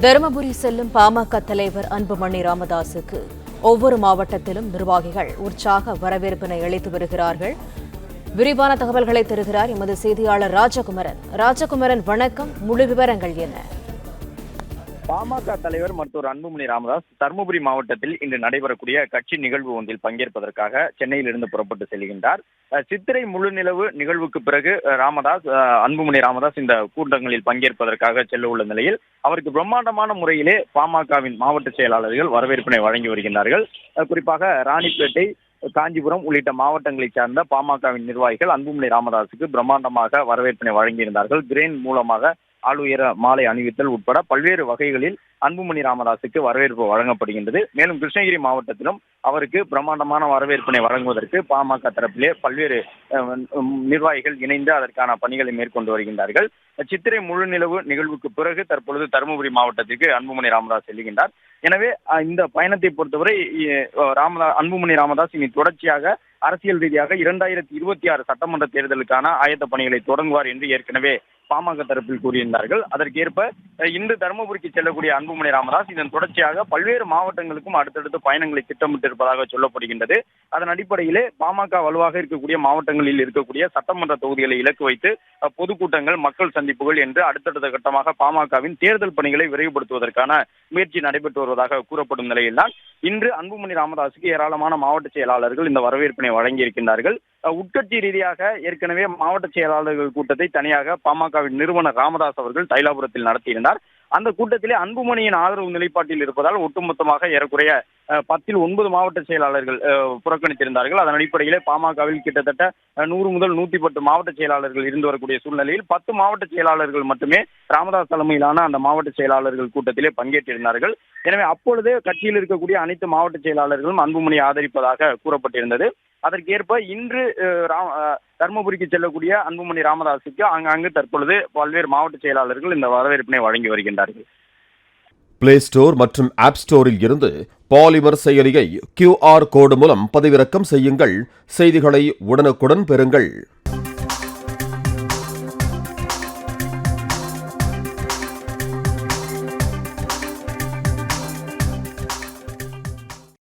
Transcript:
தருமபுரி செல்லும் பாமக தலைவர் அன்புமணி ராமதாசுக்கு ஒவ்வொரு மாவட்டத்திலும் நிர்வாகிகள் உற்சாக வரவேற்பினை அளித்து வருகிறார்கள். விரிவான தகவல்களை தருகிறார் எமது செய்தியாளர் ராஜகுமரன். வணக்கம். முழு விவரங்கள் என்ன? பாமக தலைவர் மருத்துவர் அன்புமணி ராமதாஸ் தருமபுரி மாவட்டத்தில் இன்று நடைபெறக்கூடிய கட்சி நிகழ்வு ஒன்றில் பங்கேற்பதற்காக சென்னையிலிருந்து புறப்பட்டு செல்கின்றார். சித்திரை முழு நிலவு நிகழ்வுக்கு பிறகு அன்புமணி ராமதாஸ் இந்த கூட்டங்களில் பங்கேற்பதற்காக செல்ல உள்ள நிலையில் அவருக்கு பிரம்மாண்டமான முறையிலே பாமகவின் மாவட்ட செயலாளர்கள் வரவேற்பினை வழங்கி வருகின்றார்கள். குறிப்பாக ராணிப்பேட்டை, காஞ்சிபுரம் உள்ளிட்ட மாவட்டங்களைச் சார்ந்த பாமகவின் நிர்வாகிகள் அன்புமணி ராமதாஸுக்கு பிரம்மாண்டமாக வரவேற்பினை வழங்கியிருந்தார்கள். கிரேன் மூலமாக ஆளுயர மாலை அணிவித்தல் உட்பட பல்வேறு வகைகளில் அன்புமணி ராமதாஸுக்கு வரவேற்பு வழங்கப்படுகின்றது. மேலும் கிருஷ்ணகிரி மாவட்டத்திலும் அவருக்கு பிரம்மாண்டமான வரவேற்பினை வழங்குவதற்கு பாமக தரப்பிலே பல்வேறு நிர்வாகிகள் இணைந்து அதற்கான பணிகளை மேற்கொண்டு வருகின்றார்கள். சித்திரை முழு நிலவு நிகழ்வுக்கு பிறகு தற்பொழுது தருமபுரி மாவட்டத்திற்கு அன்புமணி ராமதாஸ் செல்கின்றார். எனவே இந்த பயணத்தை பொறுத்தவரை அன்புமணி ராமதாஸ் இனி தொடர்ச்சியாக அரசியல் ரீதியாக 2026 சட்டமன்ற தேர்தலுக்கான ஆயத்த பணிகளை தொடங்குவார் என்று ஏற்கனவே பாமக தரப்பில் கூறியிருந்தார்கள். அதற்கேற்ப இன்று தருமபுரிக்கு செல்லக்கூடிய அன்புமணி ராமதாஸ் இதன் தொடர்ச்சியாக பல்வேறு மாவட்டங்களுக்கும் அடுத்தடுத்து பயணங்களை திட்டமிட்டிருப்பதாக சொல்லப்படுகின்றது. அதன் அடிப்படையிலே பாமக வலுவாக இருக்கக்கூடிய மாவட்டங்களில் இருக்கக்கூடிய சட்டமன்ற தொகுதிகளை இலக்கு வைத்து பொதுக்கூட்டங்கள், மக்கள் சந்திப்புகள் என்று அடுத்தடுத்த கட்டமாக பாமகவின் தேர்தல் பணிகளை விரைவுபடுத்துவதற்கான முயற்சி நடைபெற்று வருவதாக கூறப்படும் நிலையில்தான் இன்று அன்புமணி ராமதாஸுக்கு ஏராளமான மாவட்ட செயலாளர்கள் இந்த வரவேற்பினை வழங்கியிருக்கின்றார்கள். உட்கட்சி ரீதியாக ஏற்கனவே மாவட்ட செயலாளர்கள் கூட்டத்தை தனியாக பாமகவின் நிறுவனர் ராமதாஸ் அவர்கள் தைலாபுரத்தில் நடத்தியிருந்தார். அந்த கூட்டத்திலே அன்புமணியின் ஆதரவு நிலைப்பாட்டில் இருப்பதால் ஒட்டுமொத்தமாக ஏறக்குறைய 9 மாவட்ட செயலாளர்கள் புறக்கணித்திருந்தார்கள். அதன் அடிப்படையிலே பாமகவில் கிட்டத்தட்ட 100 முதல் 110 மாவட்ட செயலாளர்கள் இருந்து வரக்கூடிய சூழ்நிலையில் 10 மாவட்ட செயலாளர்கள் மட்டுமே ராமதாஸ் தலைமையிலான அந்த மாவட்ட செயலாளர்கள் கூட்டத்திலே பங்கேற்றிருந்தார்கள். எனவே அப்பொழுது கட்சியில் இருக்கக்கூடிய அனைத்து மாவட்ட செயலாளர்களும் அன்புமணியை ஆதரிப்பதாக கூறப்பட்டிருந்தது. அதற்கேற்ப இன்று தருமபுரிக்கு செல்லக்கூடிய அன்புமணி ராமதாஸுக்கு அங்கு தற்பொழுது பல்வேறு மாவட்ட செயலாளர்கள் இந்த வரவேற்பினை வழங்கி வருகின்றார்கள். பிளே ஸ்டோர் மற்றும் ஆப் ஸ்டோரில் இருந்து பாலிமர் செயலியை QR கோடு மூலம் பதிவிறக்கம் செய்யுங்கள். செய்திகளை உடனுக்குடன் பெறுங்கள்.